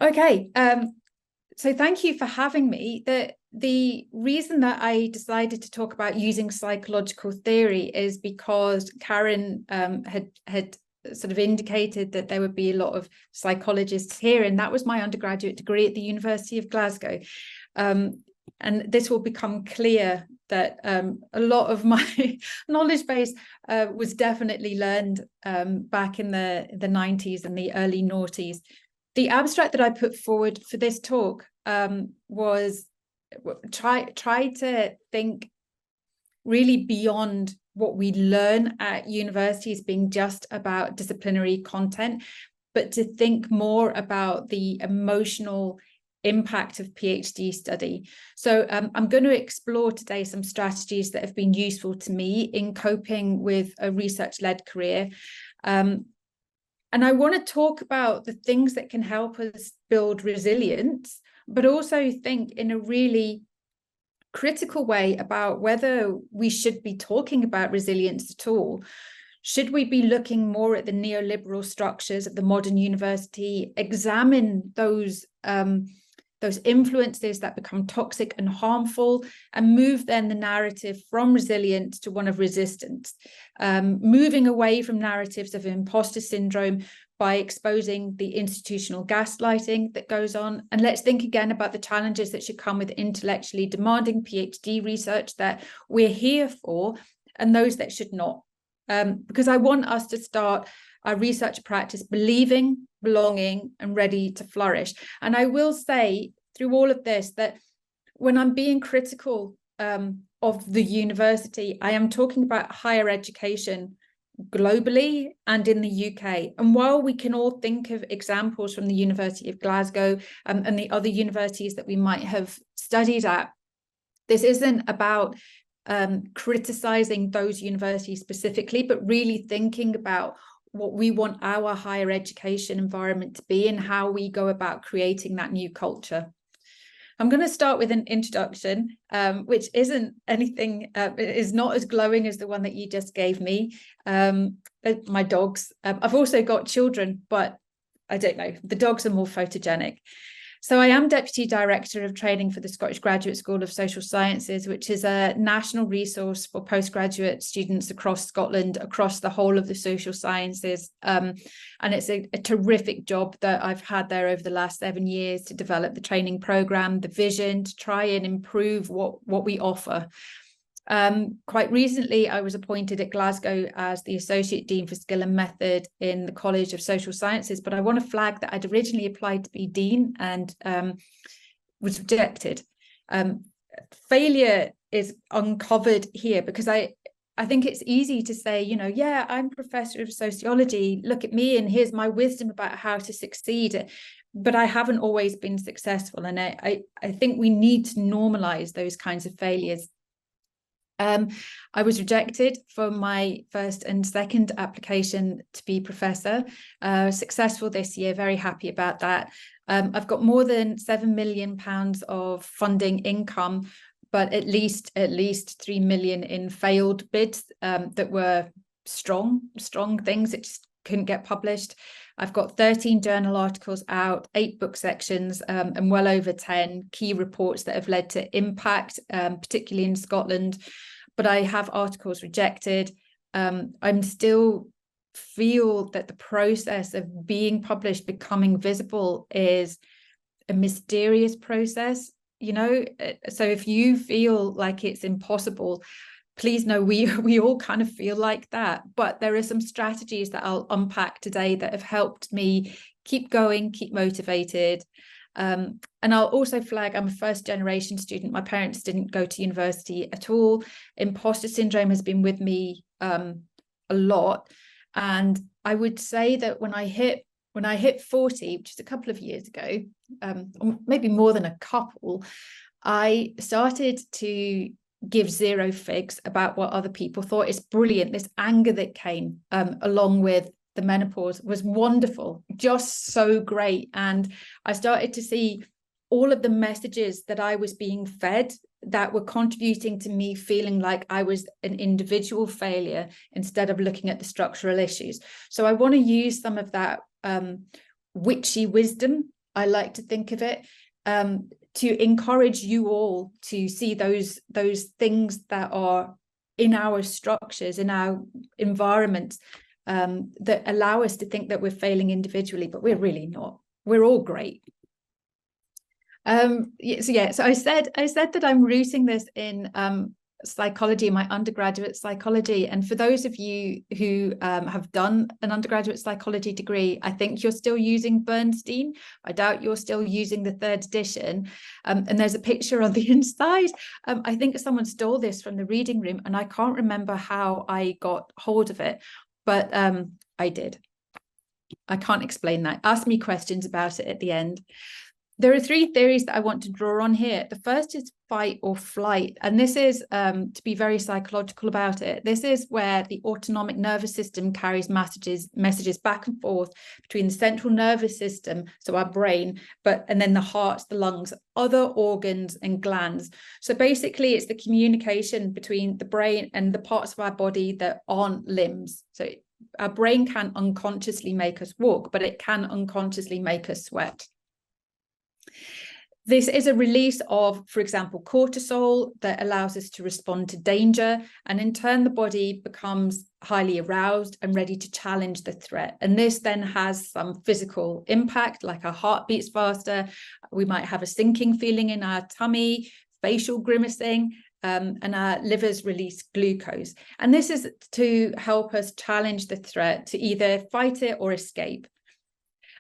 Okay, so thank you for having me. The reason that I decided to talk about using psychological theory is because Karen had sort of indicated that there would be a lot of psychologists here, and that was my undergraduate degree at the University of Glasgow. And this will become clear that a lot of my knowledge base was definitely learned back in the 90s and the early noughties. The abstract that I put forward for this talk was try to think really beyond what we learn at universities being just about disciplinary content, but to think more about the emotional impact of PhD study. So I'm going to explore today some strategies that have been useful to me in coping with a research-led career. And I want to talk about the things that can help us build resilience, but also think in a really critical way about whether we should be talking about resilience at all. Should we be looking more at the neoliberal structures of the modern university, examine those influences that become toxic and harmful, and move then the narrative from resilience to one of resistance, moving away from narratives of imposter syndrome by exposing the institutional gaslighting that goes on. And let's think again about the challenges that should come with intellectually demanding PhD research that we're here for, and those that should not. Because I want us to start our research practice believing, belonging, and ready to flourish. And I will say through all of this that when I'm being critical of the university, I am talking about higher education globally and in the UK. And while we can all think of examples from the University of Glasgow and the other universities that we might have studied at, this isn't about criticizing those universities specifically, but really thinking about what we want our higher education environment to be and how we go about creating that new culture. I'm going to start with an introduction, which isn't anything, is not as glowing as the one that you just gave me. My dogs. I've also got children, but I don't know. The dogs are more photogenic. So I am Deputy Director of Training for the Scottish Graduate School of Social Sciences, which is a national resource for postgraduate students across Scotland, across the whole of the social sciences. And it's a terrific job that I've had there over the last 7 years to develop the training programme, the vision, to try and improve what we offer. Quite recently, I was appointed at Glasgow as the Associate Dean for Skill and Method in the College of Social Sciences, but I want to flag that I'd originally applied to be Dean and was rejected. Failure is uncovered here because I think it's easy to say, yeah, I'm Professor of Sociology, look at me and here's my wisdom about how to succeed. But I haven't always been successful. And I think we need to normalize those kinds of failures. I was rejected for my first and second application to be professor. Successful this year, very happy about that. I've got more than £7 million of funding income, but at least 3 million in failed bids that were strong things that just couldn't get published. I've got 13 journal articles out, 8 book sections, and well over 10 key reports that have led to impact, particularly in Scotland. But I have articles rejected. I'm still feel that the process of being published, becoming visible, is a mysterious process, So if you feel like it's impossible, please know we all kind of feel like that. But there are some strategies that I'll unpack today that have helped me keep going, keep motivated. And I'll also flag I'm a first generation student. My parents didn't go to university at all. Imposter syndrome has been with me a lot. And I would say that when I hit 40, which is a couple of years ago, or maybe more than a couple, I started to give zero figs about what other people thought. It's brilliant. This anger that came along with the menopause was wonderful, just so great. And I started to see all of the messages that I was being fed that were contributing to me feeling like I was an individual failure instead of looking at the structural issues. So I want to use some of that witchy wisdom I like to think of it, to encourage you all to see those things that are in our structures, in our environments, that allow us to think that we're failing individually, but we're really not. We're all great. So I said that I'm rooting this in psychology, my undergraduate psychology. And for those of you who have done an undergraduate psychology degree, I think you're still using Bernstein. I doubt you're still using the 3rd edition. And there's a picture on the inside. I think someone stole this from the reading room, and I can't remember how I got hold of it, but I did. I can't explain that. Ask me questions about it at the end. There are 3 theories that I want to draw on here. The first is fight or flight. And this is, to be very psychological about it, this is where the autonomic nervous system carries messages back and forth between the central nervous system, so our brain, and then the heart, the lungs, other organs and glands. So basically, it's the communication between the brain and the parts of our body that aren't limbs. So our brain can unconsciously make us walk, but it can unconsciously make us sweat. This is a release of, for example, cortisol that allows us to respond to danger. And in turn, the body becomes highly aroused and ready to challenge the threat. And this then has some physical impact, like our heart beats faster. We might have a sinking feeling in our tummy, facial grimacing, and our livers release glucose. And this is to help us challenge the threat, to either fight it or escape.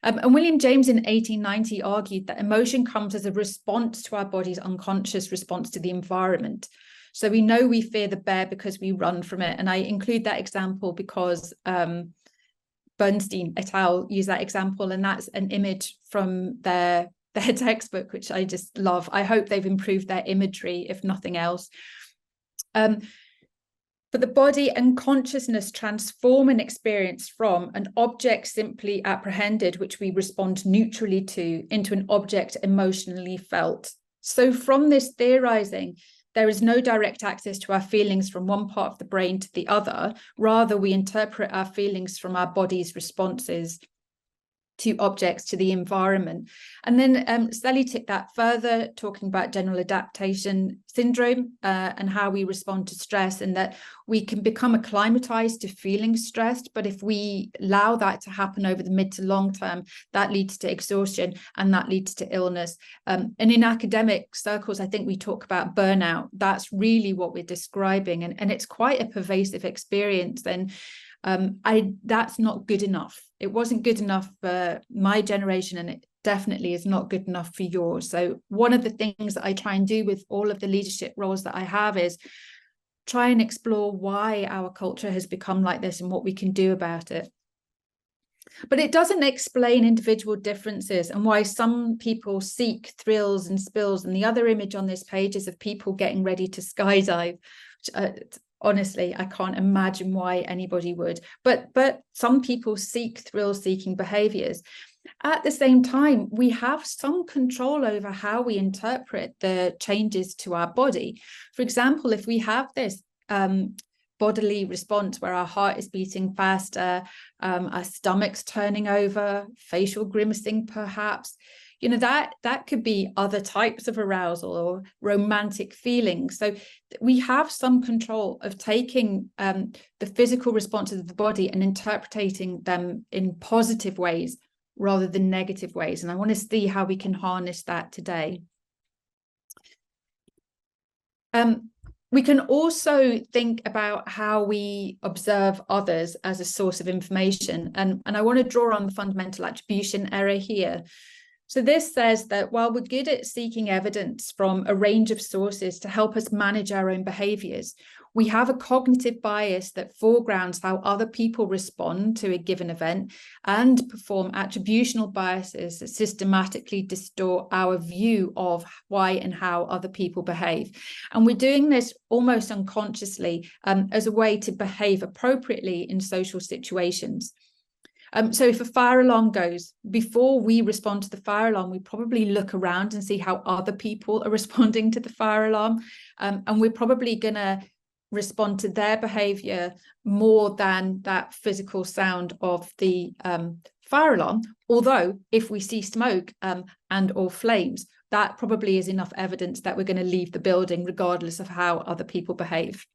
And William James in 1890 argued that emotion comes as a response to our body's unconscious response to the environment. So we know we fear the bear because we run from it. And I include that example because Bernstein et al. Use that example, and that's an image from their textbook, which I just love. I hope they've improved their imagery, if nothing else. But the body and consciousness transform an experience from an object simply apprehended, which we respond neutrally to, into an object emotionally felt. So from this theorizing, there is no direct access to our feelings from one part of the brain to the other. Rather, we interpret our feelings from our body's responses to objects, to the environment. And then Sally took that further, talking about general adaptation syndrome and how we respond to stress, and that we can become acclimatized to feeling stressed. But if we allow that to happen over the mid to long term, that leads to exhaustion and that leads to illness. And in academic circles, I think we talk about burnout. That's really what we're describing. And it's quite a pervasive experience. And that's not good enough. It wasn't good enough for my generation, and it definitely is not good enough for yours. So one of the things that I try and do with all of the leadership roles that I have is try and explore why our culture has become like this and what we can do about it. But it doesn't explain individual differences and why some people seek thrills and spills. And the other image on this page is of people getting ready to skydive, which, honestly, I can't imagine why anybody would. But some people seek thrill-seeking behaviors. At the same time, we have some control over how we interpret the changes to our body. For example, if we have this bodily response where our heart is beating faster, our stomach's turning over, facial grimacing perhaps, you know, that could be other types of arousal or romantic feelings. So we have some control of taking the physical responses of the body and interpreting them in positive ways rather than negative ways. And I want to see how we can harness that today. We can also think about how we observe others as a source of information. And I want to draw on the fundamental attribution error here. So this says that while we're good at seeking evidence from a range of sources to help us manage our own behaviors, we have a cognitive bias that foregrounds how other people respond to a given event and perform attributional biases that systematically distort our view of why and how other people behave. And we're doing this almost unconsciously as a way to behave appropriately in social situations. So if a fire alarm goes, before we respond to the fire alarm, we probably look around and see how other people are responding to the fire alarm. And we're probably going to respond to their behavior more than that physical sound of the fire alarm. Although if we see smoke and or flames, that probably is enough evidence that we're going to leave the building regardless of how other people behave.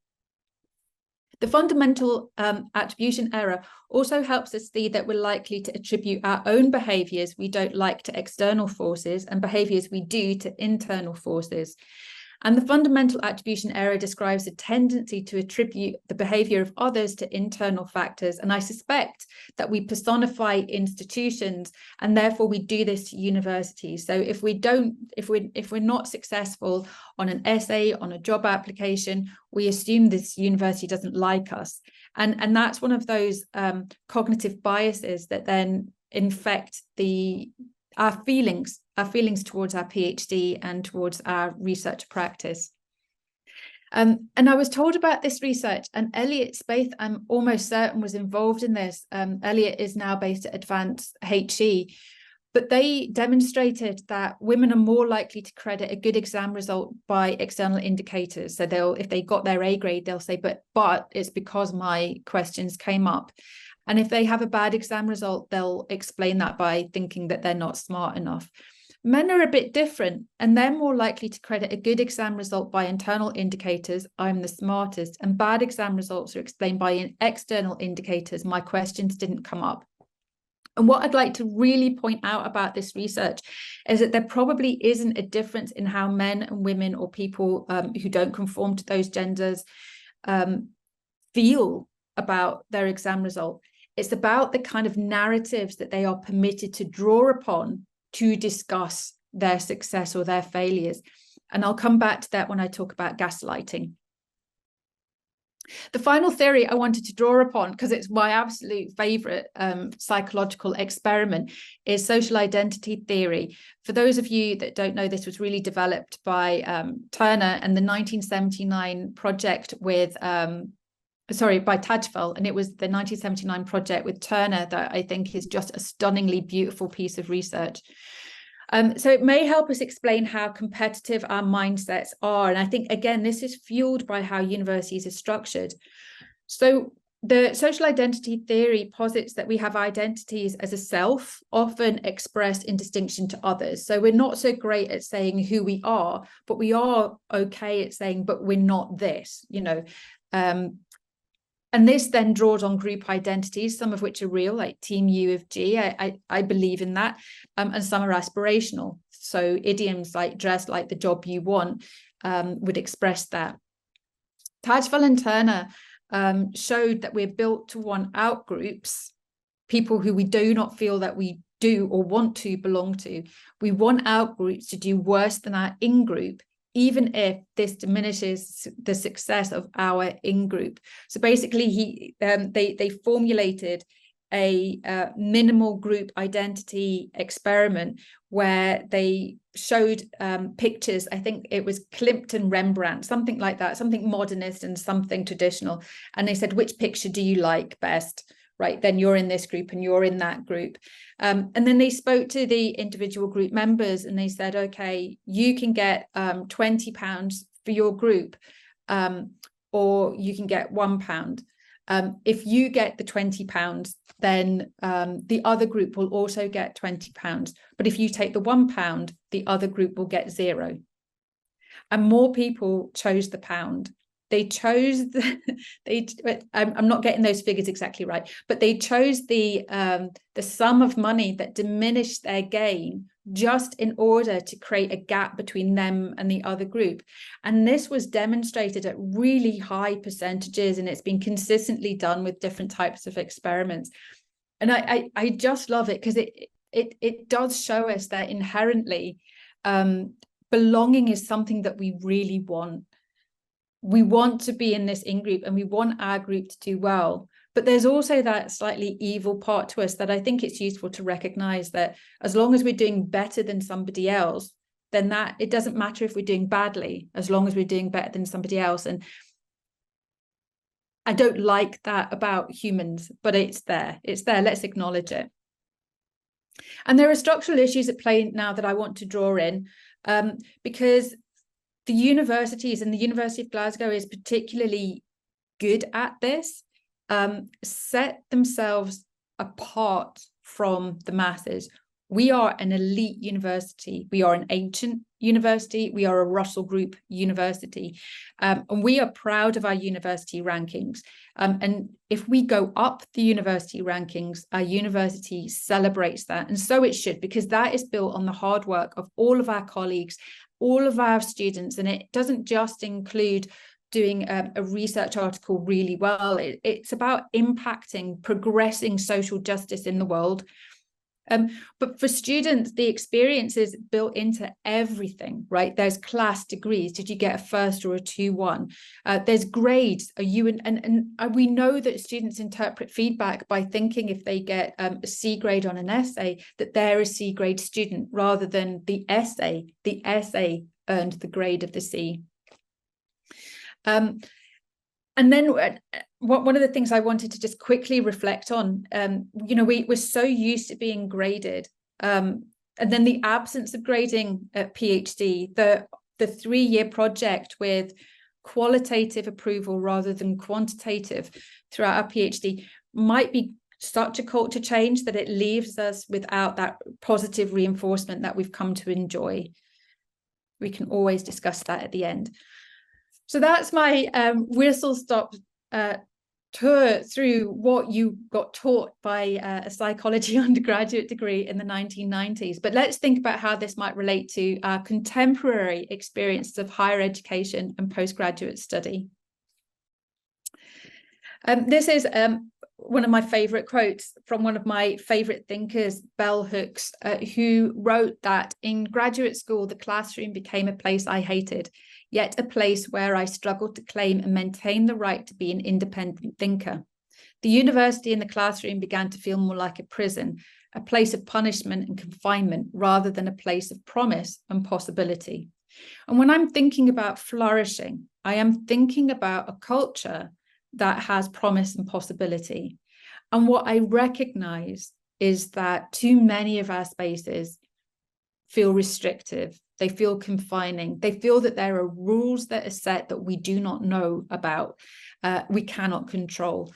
The fundamental attribution error also helps us see that we're likely to attribute our own behaviours we don't like to external forces and behaviours we do to internal forces. And the fundamental attribution error describes a tendency to attribute the behaviour of others to internal factors. And I suspect that we personify institutions, and therefore we do this to universities. So if we're not successful on an essay, on a job application, we assume this university doesn't like us. And that's one of those cognitive biases that then infect our feelings towards our PhD and towards our research practice. And I was told about this research, and Elliot Spaeth, I'm almost certain, was involved in this. Elliot is now based at Advanced HE, but they demonstrated that women are more likely to credit a good exam result by external indicators. So if they got their A grade, they'll say, but it's because my questions came up. And if they have a bad exam result, they'll explain that by thinking that they're not smart enough. Men are a bit different, and they're more likely to credit a good exam result by internal indicators, I'm the smartest, and bad exam results are explained by external indicators, my questions didn't come up. And what I'd like to really point out about this research is that there probably isn't a difference in how men and women or people who don't conform to those genders feel about their exam result. It's about the kind of narratives that they are permitted to draw upon to discuss their success or their failures. And I'll come back to that when I talk about gaslighting. The final theory I wanted to draw upon, because it's my absolute favorite psychological experiment, is social identity theory. For those of you that don't know, this was really developed by Turner and the 1979 project with by Tajfel, and it was the 1979 project with Turner that I think is just a stunningly beautiful piece of research. So it may help us explain how competitive our mindsets are. And I think, again, this is fueled by how universities are structured. So the social identity theory posits that we have identities as a self, often expressed in distinction to others. So we're not so great at saying who we are, but we are okay at saying, but we're not this, and this then draws on group identities, some of which are real, like Team U of G. I believe in that. And some are aspirational. So idioms like dress like the job you want would express that. Tajfel and Turner showed that we're built to want out groups, people who we do not feel that we do or want to belong to. We want out groups to do worse than our in-group, even if this diminishes the success of our in-group. So basically, they formulated a minimal group identity experiment where they showed pictures. I think it was Klimt and Rembrandt, something like that, something modernist and something traditional. And they said, which picture do you like best? Right, then you're in this group and you're in that group. And then they spoke to the individual group members and they said, okay, you can get £20 for your group, or you can get £1. If you get the £20, then the other group will also get £20. But if you take the £1, the other group will get £0. And more people chose the pound. They chose I'm not getting those figures exactly right, but they chose the sum of money that diminished their gain just in order to create a gap between them and the other group. And this was demonstrated at really high percentages, and it's been consistently done with different types of experiments. And I just love it because it does show us that inherently belonging is something that we really want. We want to be in this in-group and we want our group to do well. But there's also that slightly evil part to us that I think it's useful to recognize, that as long as we're doing better than somebody else, then that it doesn't matter if we're doing badly, as long as we're doing better than somebody else. And I don't like that about humans, but it's there. It's there. Let's acknowledge it. And there are structural issues at play now that I want to draw in, because the universities, and the University of Glasgow is particularly good at this, set themselves apart from the masses. We are an elite university. We are an ancient university. We are a Russell Group university. And we are proud of our university rankings. And if we go up the university rankings, our university celebrates that. And so it should, because that is built on the hard work of all of our colleagues, all of our students. And it doesn't just include doing a research article really well. It's about impacting, progressing social justice in the world. But for students, the experience is built into everything, right? There's class degrees. Did you get a first or a 2-1? There's grades. Are you and we know that students interpret feedback by thinking if they get a C grade on an essay, that they're a C grade student, rather than the essay. The essay earned the grade of the C. And then one of the things I wanted to just quickly reflect on, we're so used to being graded, and then the absence of grading at PhD, the 3-year project with qualitative approval rather than quantitative throughout our PhD might be such a culture change that it leaves us without that positive reinforcement that we've come to enjoy. We can always discuss that at the end. So that's my whistle-stop tour through what you got taught by a psychology undergraduate degree in the 1990s. But let's think about how this might relate to our contemporary experiences of higher education and postgraduate study. This is one of my favorite quotes from one of my favorite thinkers, Bell Hooks, who wrote that in graduate school, the classroom became a place I hated, yet a place where I struggled to claim and maintain the right to be an independent thinker. The university and the classroom began to feel more like a prison, a place of punishment and confinement, rather than a place of promise and possibility. And when I'm thinking about flourishing, I am thinking about a culture that has promise and possibility. And what I recognize is that too many of our spaces feel restrictive. They feel confining. They feel that there are rules that are set that we do not know about, we cannot control.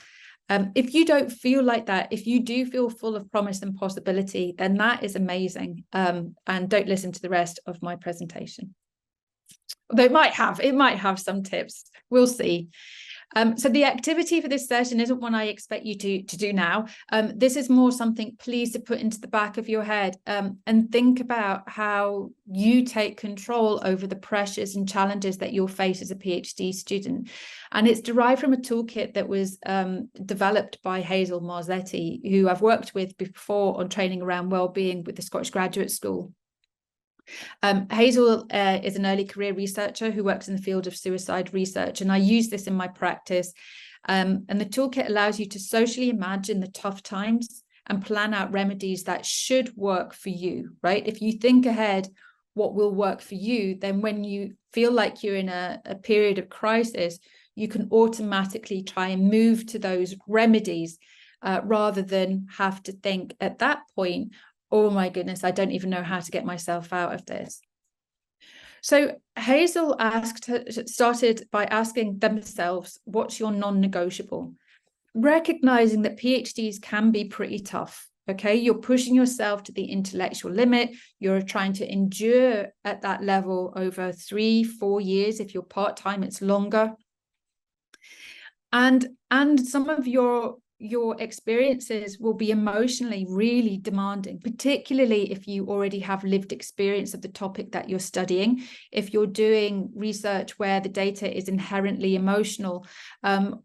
If you don't feel like that, if you do feel full of promise and possibility, then that is amazing. And don't listen to the rest of my presentation. Although it might have some tips. We'll see. So the activity for this session isn't one I expect you to do now. This is more something please to put into the back of your head, and think about how you take control over the pressures and challenges that you'll face as a PhD student. And it's derived from a toolkit that was developed by Hazel Marzetti, who I've worked with before on training around wellbeing with the Scottish Graduate School. Hazel is an early career researcher who works in the field of suicide research, and I use this in my practice. And the toolkit allows you to socially imagine the tough times and plan out remedies that should work for you, right? If you think ahead what will work for you, then when you feel like you're in a period of crisis, you can automatically try and move to those remedies rather than have to think at that point, oh my goodness, I don't even know how to get myself out of this. So Hazel started by asking themselves, what's your non-negotiable? Recognizing that PhDs can be pretty tough, okay? You're pushing yourself to the intellectual limit. You're trying to endure at that level over 3-4 years. If you're part-time, it's longer. And some of your experiences will be emotionally really demanding, particularly if you already have lived experience of the topic that you're studying. If you're doing research where the data is inherently emotional,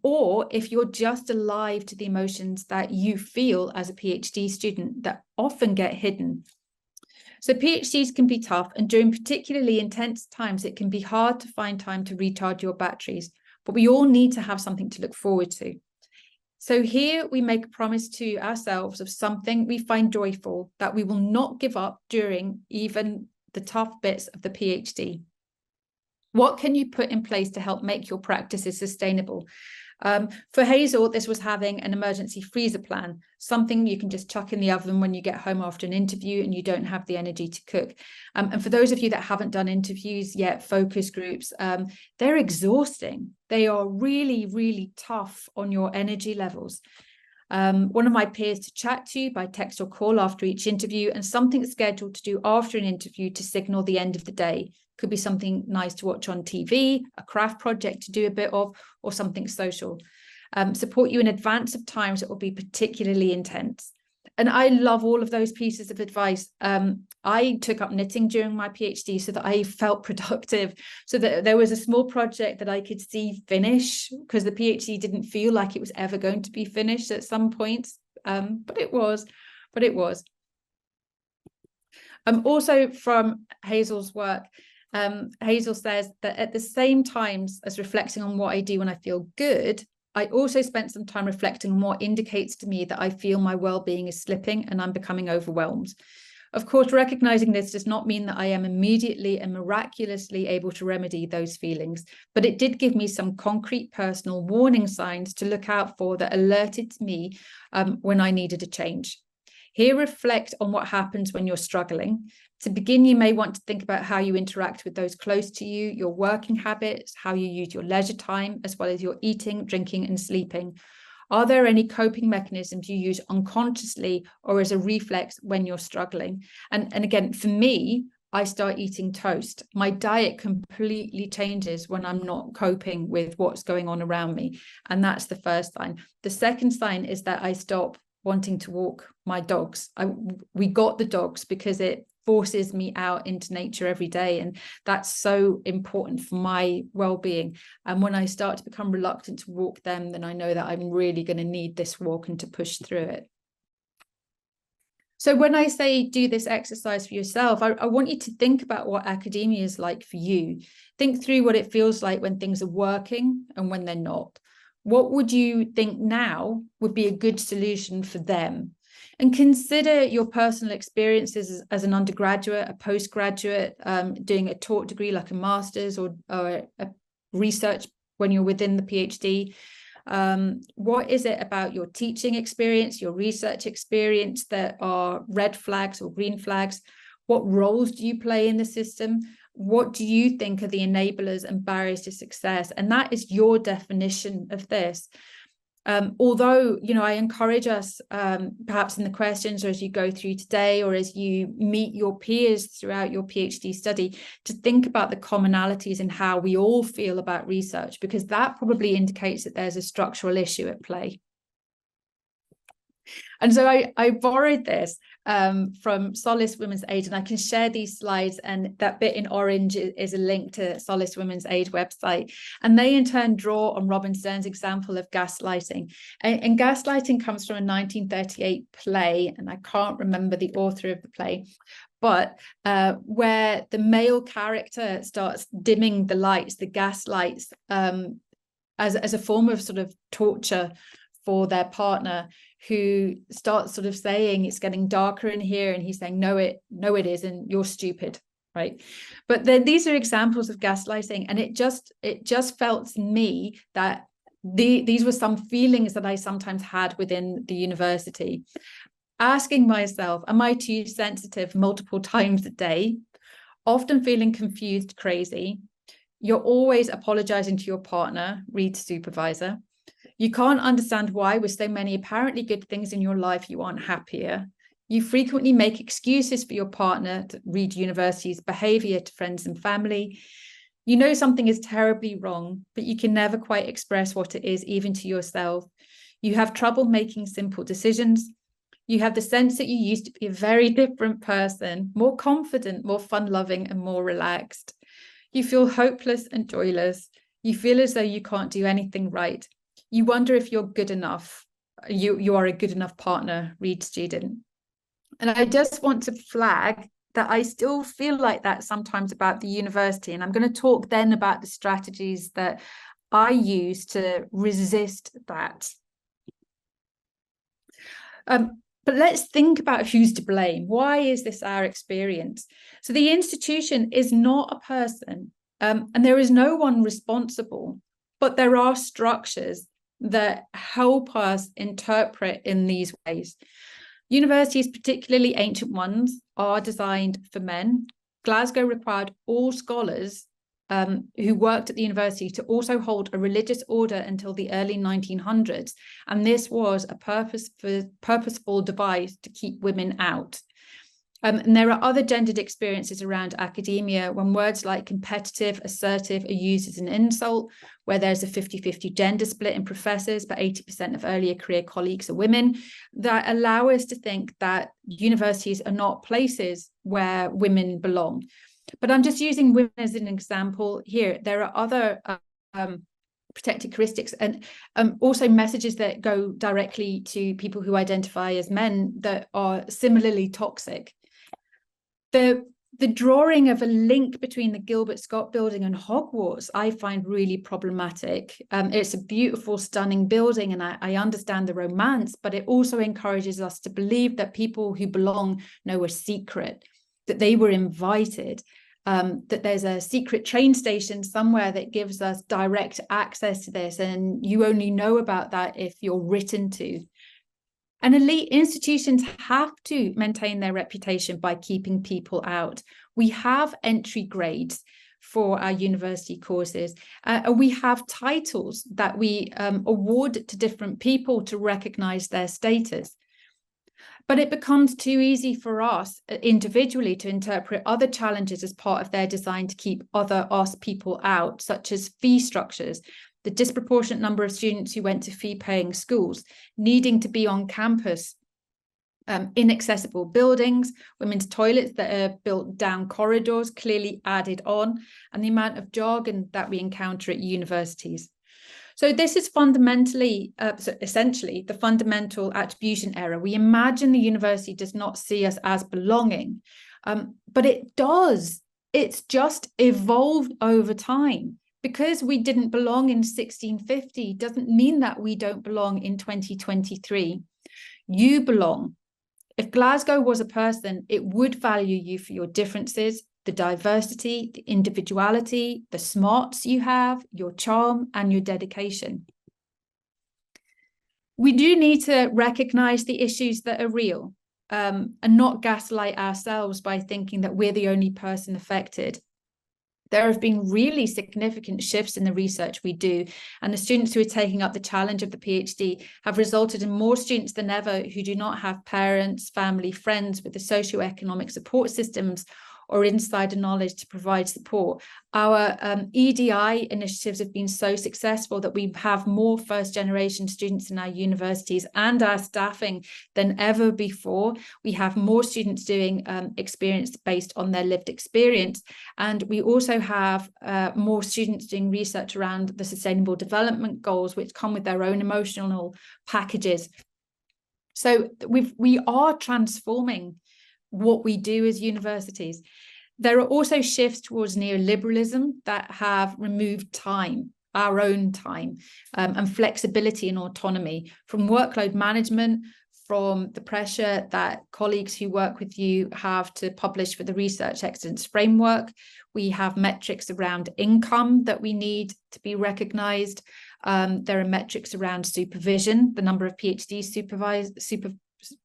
or if you're just alive to the emotions that you feel as a PhD student that often get hidden. So PhDs can be tough, and during particularly intense times, it can be hard to find time to recharge your batteries, but we all need to have something to look forward to. So here we make a promise to ourselves of something we find joyful, that we will not give up during even the tough bits of the PhD. What can you put in place to help make your practices sustainable? For Hazel, this was having an emergency freezer plan, something you can just chuck in the oven when you get home after an interview and you don't have the energy to cook. And for those of you that haven't done interviews yet, focus groups, they're exhausting. They are really, really tough on your energy levels. one of my peers to chat to by text or call after each interview, and something scheduled to do after an interview to signal the end of the day. Could be something nice to watch on TV, a craft project to do a bit of, or something social. Support you in advance of times that will be particularly intense. And I love all of those pieces of advice. I took up knitting during my PhD so that I felt productive, so that there was a small project that I could see finish, because the PhD didn't feel like it was ever going to be finished at some points, but it was. Also from Hazel's work, Hazel says that at the same times as reflecting on what I do when I feel good, I also spent some time reflecting on what indicates to me that I feel my well-being is slipping and I'm becoming overwhelmed. Of course, recognizing this does not mean that I am immediately and miraculously able to remedy those feelings, but it did give me some concrete personal warning signs to look out for that alerted to me when I needed a change. Here, reflect on what happens when you're struggling. To begin, you may want to think about how you interact with those close to you, your working habits, how you use your leisure time, as well as your eating, drinking, and sleeping. Are there any coping mechanisms you use unconsciously or as a reflex when you're struggling? And again, for me, I start eating toast. My diet completely changes when I'm not coping with what's going on around me. And that's the first sign. The second sign is that I stop wanting to walk my dogs. We got the dogs because it forces me out into nature every day, and that's so important for my well-being. And when I start to become reluctant to walk them, then I know that I'm really going to need this walk and to push through it. So when I say do this exercise for yourself, I want you to think about what academia is like for you. Think through what it feels like when things are working and when they're not. What would you think now would be a good solution for them? And consider your personal experiences as an undergraduate, a postgraduate, doing a taught degree like a master's or a research when you're within the PhD. What is it about your teaching experience, your research experience that are red flags or green flags? What roles do you play in the system? What do you think are the enablers and barriers to success? And that is your definition of this. Although, I encourage us, perhaps in the questions or as you go through today or as you meet your peers throughout your PhD study, to think about the commonalities in how we all feel about research, because that probably indicates that there's a structural issue at play. And so I borrowed this from Solace Women's Aid, and I can share these slides, and that bit in orange is a link to Solace Women's Aid website. And they in turn draw on Robin Stern's example of gaslighting. And gaslighting comes from a 1938 play, and I can't remember the author of the play, but where the male character starts dimming the lights, the gas lights, as a form of sort of torture for their partner, who starts sort of saying it's getting darker in here, and he's saying no it isn't, you're stupid, right? But then these are examples of gaslighting, and it just felt to me that these were some feelings that I sometimes had within the university, asking myself, am I too sensitive multiple times a day, often feeling confused, crazy? You're always apologizing to your partner, read supervisor. You can't understand why, with so many apparently good things in your life, you aren't happier. You frequently make excuses for your partner, to read university's behavior to friends and family. You know something is terribly wrong, but you can never quite express what it is, even to yourself. You have trouble making simple decisions. You have the sense that you used to be a very different person, more confident, more fun-loving, and more relaxed. You feel hopeless and joyless. You feel as though you can't do anything right. You wonder if you're good enough. You are a good enough partner, read student. And I just want to flag that I still feel like that sometimes about the university. And I'm going to talk then about the strategies that I use to resist that. But let's think about who's to blame. Why is this our experience? So the institution is not a person, and there is no one responsible, but there are structures that help us interpret in these ways. Universities, particularly ancient ones, are designed for men. Glasgow required all scholars who worked at the university to also hold a religious order until the early 1900s. And this was a purposeful device to keep women out. And there are other gendered experiences around academia when words like competitive, assertive are used as an insult, where there's a 50-50 gender split in professors, but 80% of earlier career colleagues are women, that allow us to think that universities are not places where women belong. But I'm just using women as an example here. There are other protected characteristics and also messages that go directly to people who identify as men that are similarly toxic. The drawing of a link between the Gilbert Scott building and Hogwarts, I find really problematic. It's a beautiful, stunning building, and I understand the romance, but it also encourages us to believe that people who belong know a secret, that they were invited, that there's a secret train station somewhere that gives us direct access to this, and you only know about that if you're written to. And elite institutions have to maintain their reputation by keeping people out. We have entry grades for our university courses. We have titles that we award to different people to recognize their status. But it becomes too easy for us individually to interpret other challenges as part of their design to keep other us people out, such as fee structures, the disproportionate number of students who went to fee-paying schools, needing to be on campus, inaccessible buildings, women's toilets that are built down corridors, clearly added on, and the amount of jargon that we encounter at universities. So this is fundamentally, essentially, the fundamental attribution error. We imagine the university does not see us as belonging, but it does. It's just evolved over time. Because we didn't belong in 1650 doesn't mean that we don't belong in 2023. You belong. If Glasgow was a person, it would value you for your differences, the diversity, the individuality, the smarts you have, your charm, and your dedication. We do need to recognize the issues that are real, and not gaslight ourselves by thinking that we're the only person affected. There have been really significant shifts in the research we do, and the students who are taking up the challenge of the PhD have resulted in more students than ever who do not have parents, family, friends with the socioeconomic support systems or insider knowledge to provide support. Our EDI initiatives have been so successful that we have more first-generation students in our universities and our staffing than ever before. We have more students doing experience based on their lived experience. And we also have more students doing research around the Sustainable Development Goals, which come with their own emotional packages. So we are transforming what we do as universities. There are also shifts towards neoliberalism that have removed time, our own time, and flexibility and autonomy from workload management, from the pressure that colleagues who work with you have to publish for the Research Excellence Framework. We have metrics around income that we need to be recognised. There are metrics around supervision, the number of PhD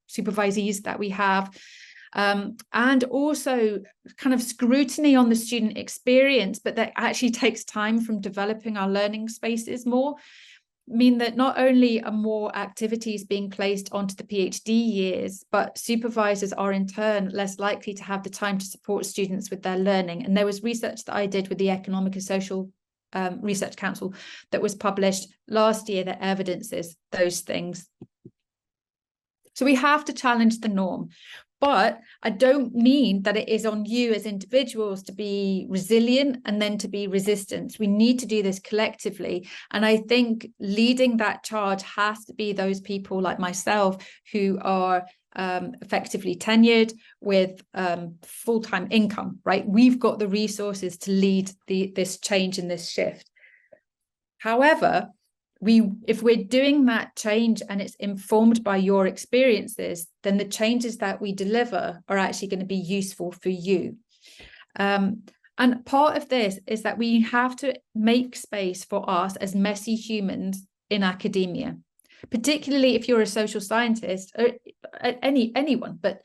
supervisees that we have. And also kind of scrutiny on the student experience, but that actually takes time from developing our learning spaces more, mean that not only are more activities being placed onto the PhD years, but supervisors are in turn less likely to have the time to support students with their learning. And there was research that I did with the Economic and Social Research Council that was published last year that evidences those things. So we have to challenge the norm. But I don't mean that it is on you as individuals to be resilient and then to be resistant. We need to do this collectively. And I think leading that charge has to be those people like myself who are effectively tenured with full-time income, right? We've got the resources to lead this change and this shift. However, if we're doing that change and it's informed by your experiences, then the changes that we deliver are actually going to be useful for you. And part of this is that we have to make space for us as messy humans in academia, particularly if you're a social scientist or anyone, but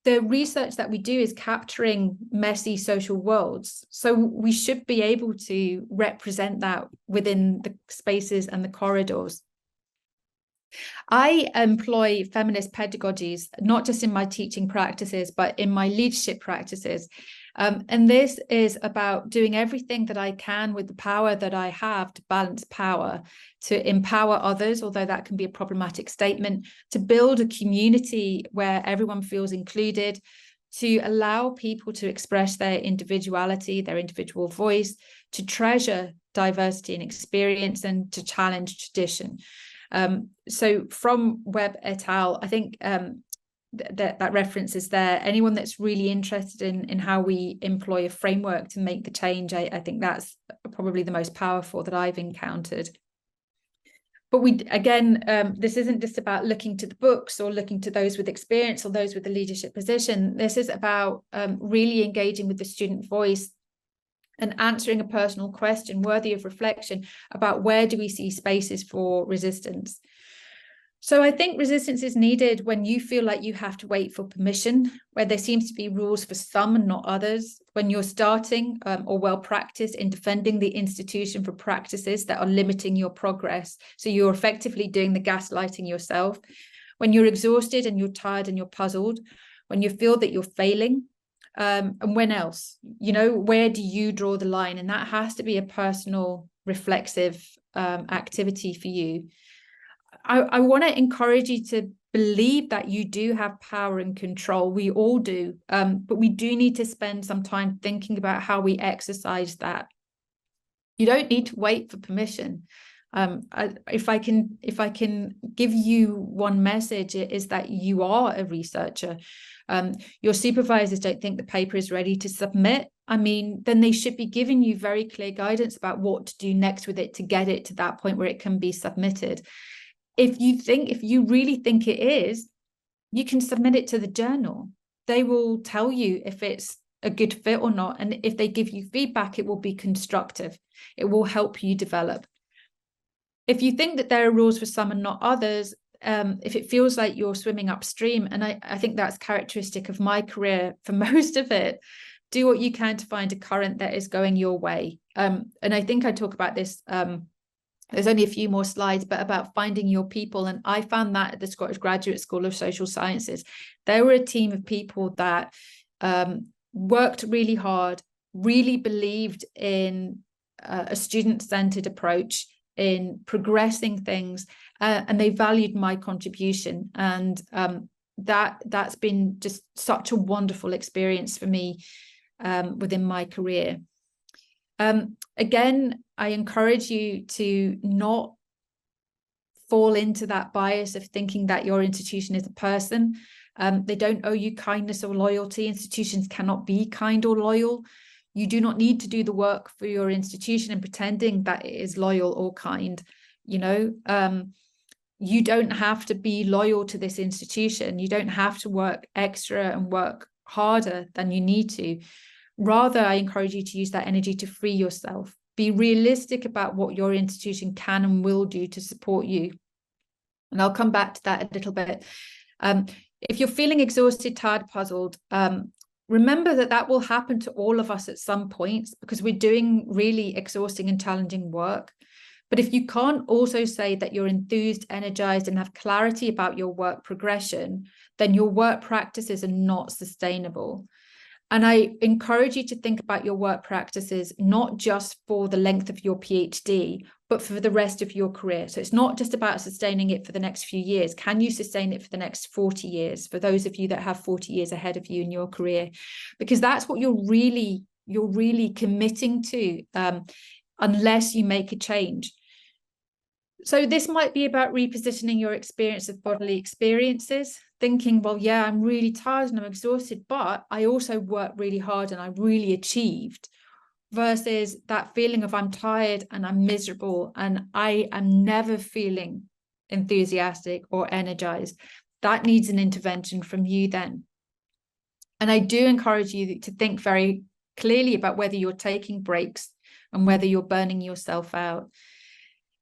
the research that we do is capturing messy social worlds. So we should be able to represent that within the spaces and the corridors. I employ feminist pedagogies, not just in my teaching practices, but in my leadership practices. And this is about doing everything that I can with the power that I have to balance power, to empower others, although that can be a problematic statement, to build a community where everyone feels included, to allow people to express their individuality, their individual voice, to treasure diversity and experience, and to challenge tradition. So from Webb et al., I think that reference is there. Anyone that's really interested in how we employ a framework to make the change, I think that's probably the most powerful that I've encountered. But this isn't just about looking to the books or looking to those with experience or those with the leadership position. This is about really engaging with the student voice and answering a personal question worthy of reflection about where do we see spaces for resistance. So I think resistance is needed when you feel like you have to wait for permission, where there seems to be rules for some and not others, when you're starting or well practiced in defending the institution for practices that are limiting your progress. So you're effectively doing the gaslighting yourself. When you're exhausted and you're tired and you're puzzled, when you feel that you're failing, and when else, where do you draw the line? And that has to be a personal, reflexive activity for you. I want to encourage you to believe that you do have power and control. We all do, but we do need to spend some time thinking about how we exercise that. You don't need to wait for permission. If I can give you one message, it is that you are a researcher. Your supervisors don't think the paper is ready to submit. I mean, then they should be giving you very clear guidance about what to do next with it to get it to that point where it can be submitted. If you really think it is, you can submit it to the journal. They will tell you if it's a good fit or not. And if they give you feedback, it will be constructive. It will help you develop. If you think that there are rules for some and not others, if it feels like you're swimming upstream, and I think that's characteristic of my career for most of it, do what you can to find a current that is going your way. And I think I talk about this, there's only a few more slides, but about finding your people. And I found that at the Scottish Graduate School of Social Sciences. They were a team of people that worked really hard, really believed in a student-centered approach, in progressing things, and they valued my contribution. And that's been just such a wonderful experience for me within my career. Again, I encourage you to not fall into that bias of thinking that your institution is a person. They don't owe you kindness or loyalty. Institutions cannot be kind or loyal. You do not need to do the work for your institution and pretending that it is loyal or kind. You don't have to be loyal to this institution. You don't have to work extra and work harder than you need to. Rather, I encourage you to use that energy to free yourself. Be realistic about what your institution can and will do to support you. And I'll come back to that a little bit. If you're feeling exhausted, tired, puzzled, remember that will happen to all of us at some points because we're doing really exhausting and challenging work. But if you can't also say that you're enthused, energized, and have clarity about your work progression, then your work practices are not sustainable. And I encourage you to think about your work practices, not just for the length of your PhD, but for the rest of your career. So it's not just about sustaining it for the next few years. Can you sustain it for the next 40 years? For those of you that have 40 years ahead of you in your career, because that's what you're really committing to, unless you make a change. So this might be about repositioning your experience of bodily experiences, thinking, well, yeah, I'm really tired and I'm exhausted, but I also worked really hard and I really achieved, versus that feeling of I'm tired and I'm miserable and I am never feeling enthusiastic or energized. That needs an intervention from you then. And I do encourage you to think very clearly about whether you're taking breaks and whether you're burning yourself out.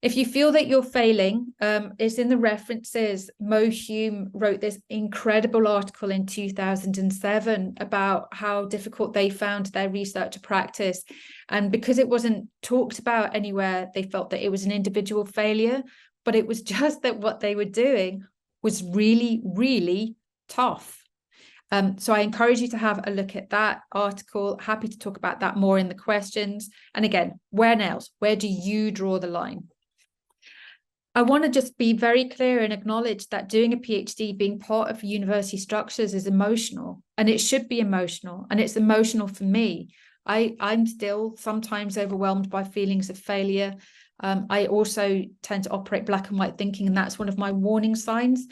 If you feel that you're failing, it's in the references. Mo Hume wrote this incredible article in 2007 about how difficult they found their research to practice. And because it wasn't talked about anywhere, they felt that it was an individual failure, but it was just that what they were doing was really, really tough. So I encourage you to have a look at that article. Happy to talk about that more in the questions. And again, where else? Where do you draw the line? I want to just be very clear and acknowledge that doing a PhD, being part of university structures, is emotional, and it should be emotional, and it's emotional for me. I'm still sometimes overwhelmed by feelings of failure. I also tend to operate black and white thinking, and that's one of my warning signs.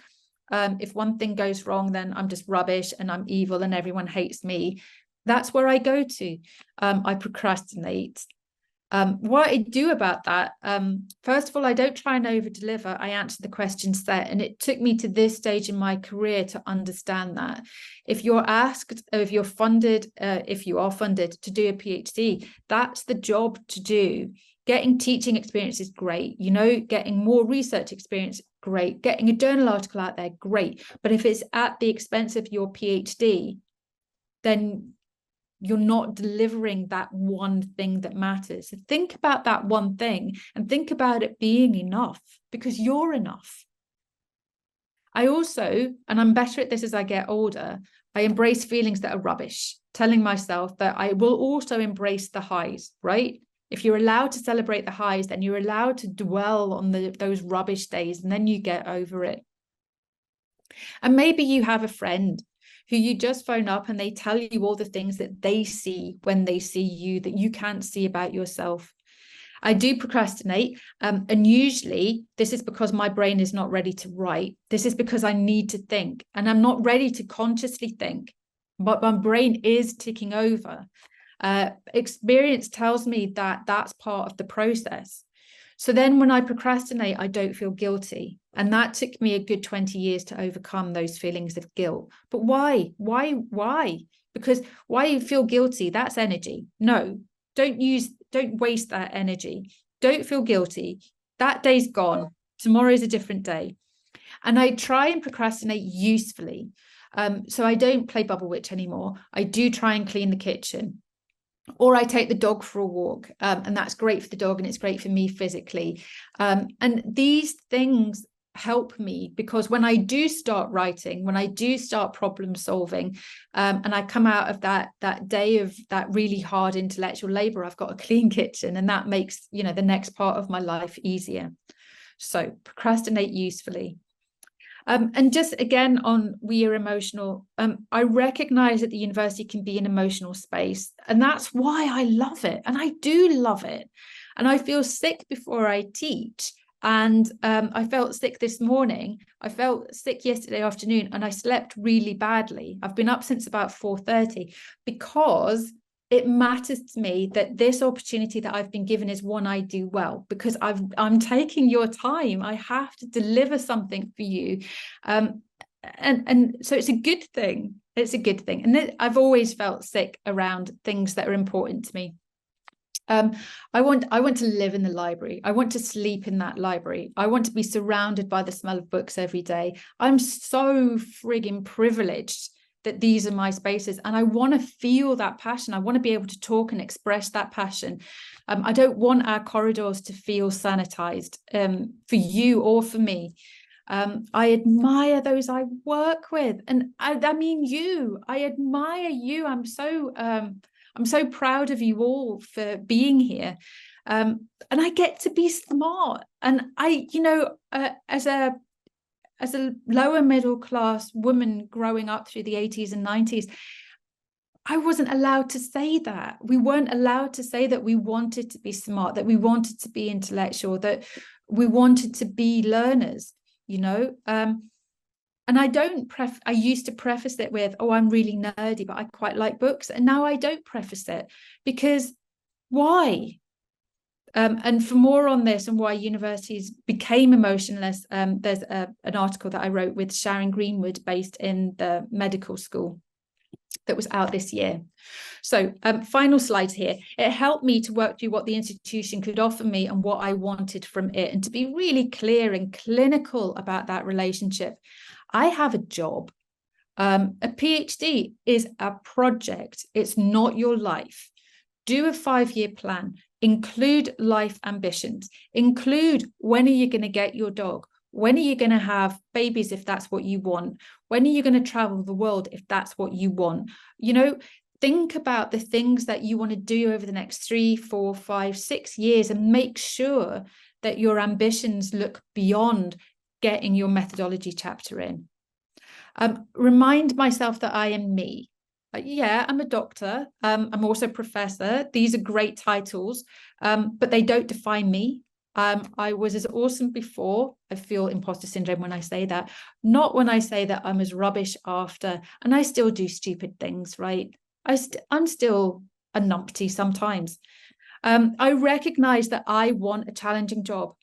If one thing goes wrong, then I'm just rubbish and I'm evil and everyone hates me. That's where I go to. I procrastinate. What I do about that, first of all, I don't try and over deliver. I answer the questions set, and it took me to this stage in my career to understand that if you're asked, or if you're funded, if you are funded to do a PhD, that's the job to do. Getting teaching experience is great, getting more research experience, great. Getting a journal article out there, great. But if it's at the expense of your PhD, then you're not delivering that one thing that matters. So think about that one thing and think about it being enough, because you're enough. I also, and I'm better at this as I get older, I embrace feelings that are rubbish, telling myself that I will also embrace the highs, right? If you're allowed to celebrate the highs, then you're allowed to dwell on those rubbish days, and then you get over it. And maybe you have a friend who you just phone up and they tell you all the things that they see when they see you that you can't see about yourself. I do procrastinate, and usually this is because my brain is not ready to write. This is because I need to think, and I'm not ready to consciously think, but my brain is ticking over. Experience tells me that that's part of the process. So then when I procrastinate, I don't feel guilty. And that took me a good 20 years to overcome those feelings of guilt. But why? Because why you feel guilty, that's energy. No, don't waste that energy. Don't feel guilty. That day's gone. Tomorrow's a different day. And I try and procrastinate usefully. So I don't play Bubble Witch anymore. I do try and clean the kitchen. Or I take the dog for a walk, and that's great for the dog and it's great for me physically. And these things help me, because when I do start writing, when I do start problem solving, and I come out of that day of that really hard intellectual labor, I've got a clean kitchen, and that makes, the next part of my life easier. So procrastinate usefully. And just again on we are emotional, I recognize that the university can be an emotional space, and that's why I love it, and I do love it. And I feel sick before I teach, and I felt sick this morning. I felt sick yesterday afternoon, and I slept really badly. I've been up since about 4:30 because it matters to me that this opportunity that I've been given is one I do well, because I'm taking your time. I have to deliver something for you. And so it's a good thing. It's a good thing. And I've always felt sick around things that are important to me. I want to live in the library. I want to sleep in that library. I want to be surrounded by the smell of books every day. I'm so frigging privileged that these are my spaces, and I want to feel that passion. I want to be able to talk and express that passion. I don't want our corridors to feel sanitized, for you or for me. I admire those I work with, and I mean you. I admire you. I'm so proud of you all for being here, and I get to be smart. And I, as a lower middle class woman growing up through the 80s and 90s, I wasn't allowed to say that. We weren't allowed to say that we wanted to be smart, that we wanted to be intellectual, that we wanted to be learners, And I used to preface it with, oh, I'm really nerdy, but I quite like books. And now I don't preface it, because why? And for more on this and why universities became emotionless, there's an article that I wrote with Sharon Greenwood based in the medical school. that was out this year. So final slide here. It helped me to work through what the institution could offer me and what I wanted from it, and to be really clear and clinical about that relationship. I have a job. A PhD is a project. It's not your life. Do a 5-year plan. Include life ambitions. Include, when are you going to get your dog? When are you going to have babies if that's what you want? When are you going to travel the world if that's what you want? You know, think about the things that you want to do over the next 3, 4, 5, 6 years, and make sure that your ambitions look beyond getting your methodology chapter in. Remind myself that I am me. Yeah, I'm a doctor. I'm also a professor. These are great titles, but they don't define me. I was as awesome before. I feel imposter syndrome when I say that, not when I say that I'm as rubbish after, and I still do stupid things, right? I'm still a numpty sometimes. I recognize that I want a challenging job.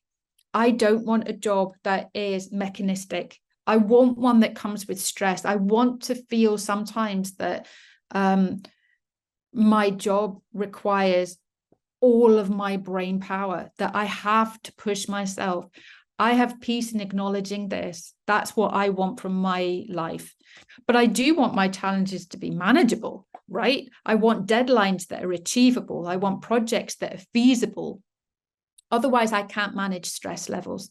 I don't want a job that is mechanistic. I want one that comes with stress. I want to feel sometimes that my job requires all of my brain power, that I have to push myself. I have peace in acknowledging this. That's what I want from my life. But I do want my challenges to be manageable, right? I want deadlines that are achievable. I want projects that are feasible. Otherwise, I can't manage stress levels.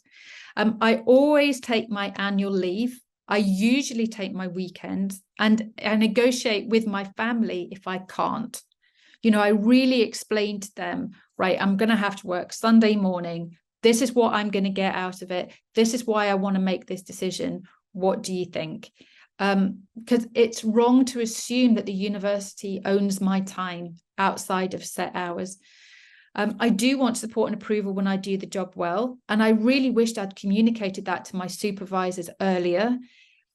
I always take my annual leave. I usually take my weekends, and I negotiate with my family if I can't. You know, I really explain to them, right, I'm going to have to work Sunday morning. This is what I'm going to get out of it. This is why I want to make this decision. What do you think? Because it's wrong to assume that the university owns my time outside of set hours. I do want support and approval when I do the job well. And I really wished I'd communicated that to my supervisors earlier.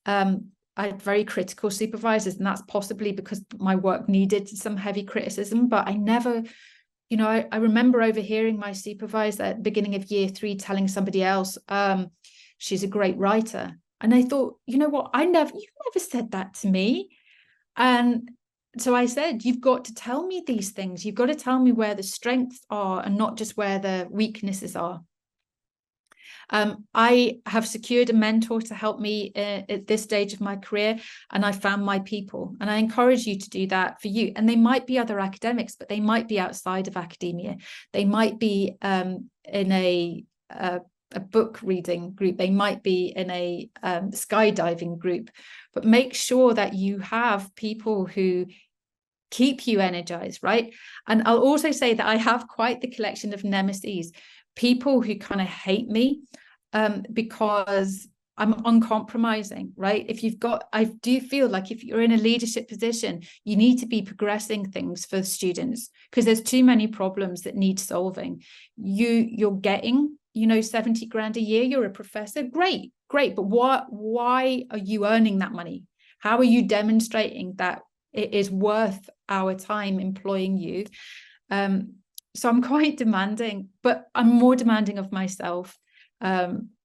I had very critical supervisors, and that's possibly because my work needed some heavy criticism, but I never, you know, I remember overhearing my supervisor at the beginning of year 3 telling somebody else, she's a great writer. And I thought, you know what, you've never said that to me. And so I said, you've got to tell me these things. You've got to tell me where the strengths are and not just where the weaknesses are. I have secured a mentor to help me at this stage of my career, and I found my people. And I encourage you to do that for you. And they might be other academics, but they might be outside of academia. They might be in a book reading group. They might be in a skydiving group. But make sure that you have people who keep you energized, right? And I'll also say that I have quite the collection of nemesis, people who kind of hate me because I'm uncompromising, right? I do feel like if you're in a leadership position, you need to be progressing things for students, because there's too many problems that need solving. You're getting, 70 grand a year, you're a professor, great, but why are you earning that money? How are you demonstrating that it is worth our time employing you? So I'm quite demanding, but I'm more demanding of myself.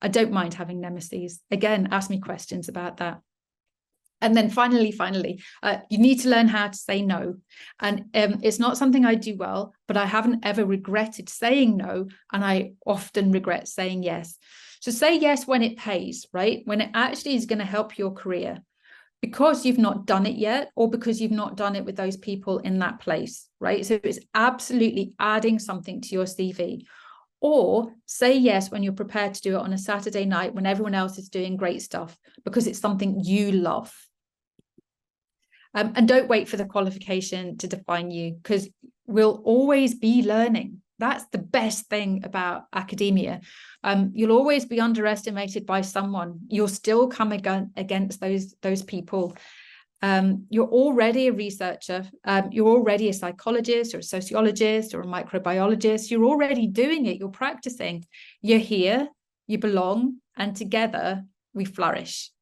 I don't mind having nemesis. Again, ask me questions about that. And then finally, you need to learn how to say no. And it's not something I do well, but I haven't ever regretted saying no. And I often regret saying yes. So say yes when it pays, right? When it actually is going to help your career, because you've not done it yet, or because you've not done it with those people in that place, right? So it's absolutely adding something to your CV. Or say yes when you're prepared to do it on a Saturday night when everyone else is doing great stuff, because it's something you love. And don't wait for the qualification to define you, because we'll always be learning. That's the best thing about academia. You'll always be underestimated by someone. You'll still come against those people. You're already a researcher. You're already a psychologist or a sociologist or a microbiologist. You're already doing it. You're practicing. You're here. You belong. And together we flourish.